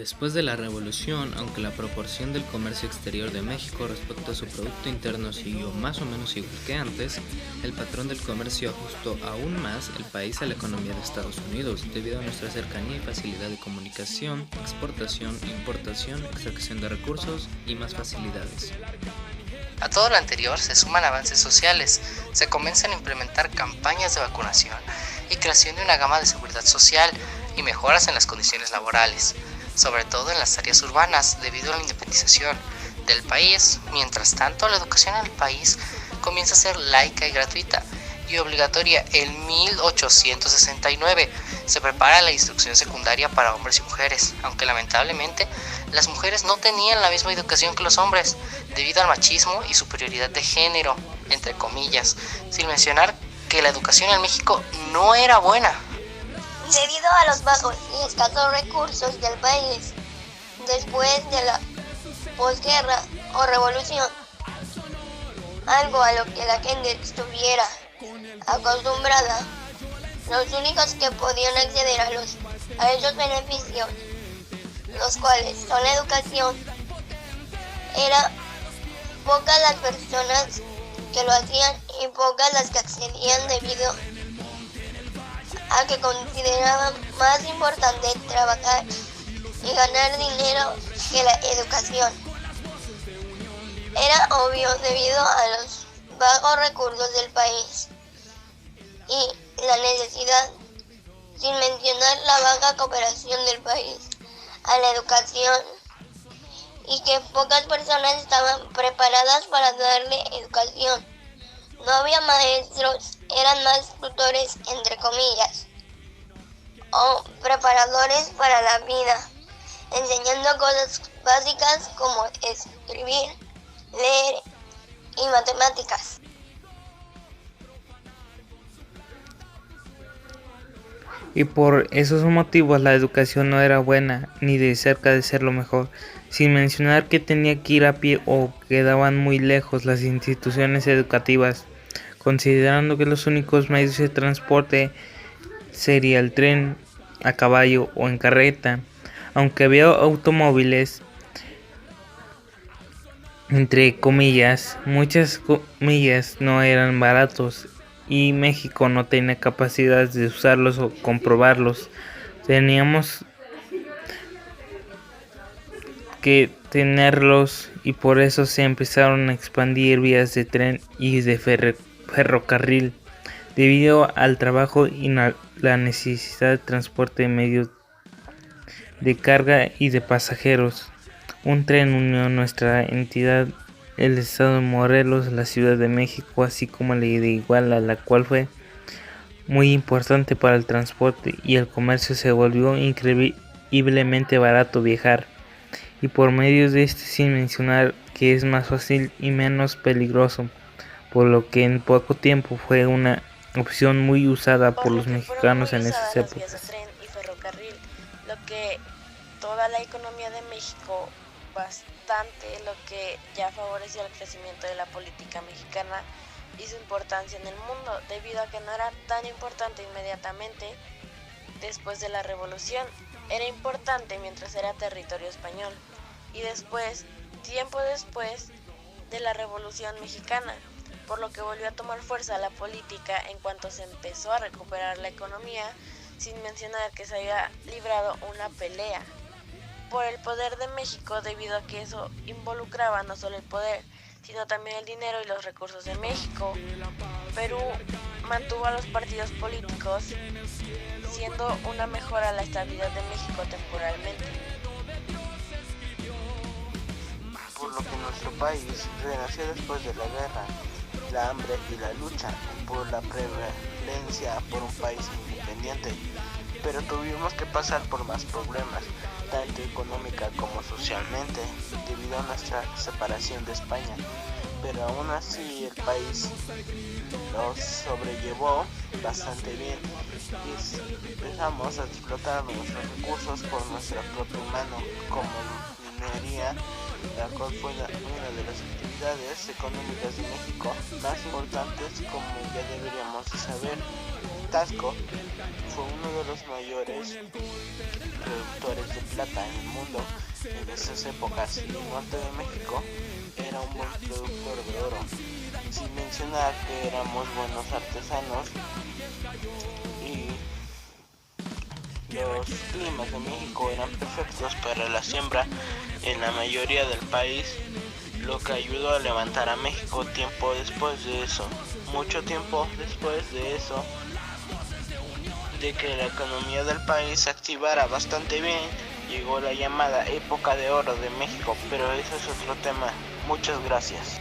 Después de la revolución, aunque la proporción del comercio exterior de México respecto a su producto interno siguió más o menos igual que antes, el patrón del comercio ajustó aún más el país a la economía de Estados Unidos, debido a nuestra cercanía y facilidad de comunicación, exportación, importación, extracción de recursos y más facilidades. A todo lo anterior se suman avances sociales, se comienzan a implementar campañas de vacunación y creación de una gama de seguridad social y mejoras en las condiciones laborales, sobre todo en las áreas urbanas debido a la independización del país. Mientras tanto, la educación en el país comienza a ser laica y gratuita y obligatoria. En 1869 se prepara la instrucción secundaria para hombres y mujeres, aunque lamentablemente las mujeres no tenían la misma educación que los hombres, debido al machismo y superioridad de género, entre comillas, sin mencionar que la educación en México no era buena. Debido a los bajos y escasos recursos del país, después de la posguerra o revolución, algo a lo que la gente estuviera acostumbrada, los únicos que podían acceder a esos beneficios, los cuales son la educación, eran pocas las personas que lo hacían y pocas las que accedían debido a que consideraban más importante trabajar y ganar dinero que la educación. Era obvio debido a los bajos recursos del país y la necesidad, sin mencionar la baja cooperación del país a la educación, y que pocas personas estaban preparadas para darle educación. No había maestros, eran más tutores entre comillas, o preparadores para la vida, enseñando cosas básicas como escribir, leer y matemáticas. Y por esos motivos la educación no era buena, ni de cerca de ser lo mejor, sin mencionar que tenía que ir a pie o quedaban muy lejos las instituciones educativas, considerando que los únicos medios de transporte sería el tren, a caballo o en carreta, aunque había automóviles, entre comillas, muchas comillas, no eran baratos y México no tenía capacidad de usarlos o comprobarlos. Teníamos que tenerlos y por eso se empezaron a expandir vías de tren y de ferrocarril debido al trabajo y la necesidad de transporte de medios de carga y de pasajeros. Un tren unió nuestra entidad, el estado de Morelos, la Ciudad de México, así como la de Iguala, la cual fue muy importante para el transporte y el comercio. Se volvió increíblemente barato viajar, y por medio de este, sin mencionar que es más fácil y menos peligroso, por lo que en poco tiempo fue una opción muy usada por los mexicanos en esas épocas. Vías de tren y ferrocarril, lo que toda la economía de México bastante, lo que ya favoreció el crecimiento de la política mexicana y su importancia en el mundo, debido a que no era tan importante inmediatamente después de la revolución. Era importante mientras era territorio español y después, tiempo después de la revolución mexicana, por lo que volvió a tomar fuerza la política en cuanto se empezó a recuperar la economía, sin mencionar que se había librado una pelea por el poder de México, debido a que eso involucraba no solo el poder, sino también el dinero y los recursos de México. Perú mantuvo a los partidos políticos, siendo una mejora a la estabilidad de México temporalmente. Por lo que nuestro país renació después de la guerra, la hambre y la lucha por la prevalencia por un país independiente, pero tuvimos que pasar por más problemas, tanto económica como socialmente, debido a nuestra separación de España, pero aún así el país lo sobrellevó bastante bien y empezamos a explotar nuestros recursos por nuestra propia mano, como minería, la cual fue una de las actividades económicas de México más importantes, como ya deberíamos saber. Tasco fue uno de los mayores productores de plata en el mundo en esas épocas, y el norte de México era un buen productor de oro, sin mencionar que éramos buenos artesanos y los climas de México eran perfectos para la siembra en la mayoría del país, lo que ayudó a levantar a México tiempo después de eso. Mucho tiempo después de eso, de que la economía del país se activara bastante bien, llegó la llamada época de oro de México, pero eso es otro tema. Muchas gracias.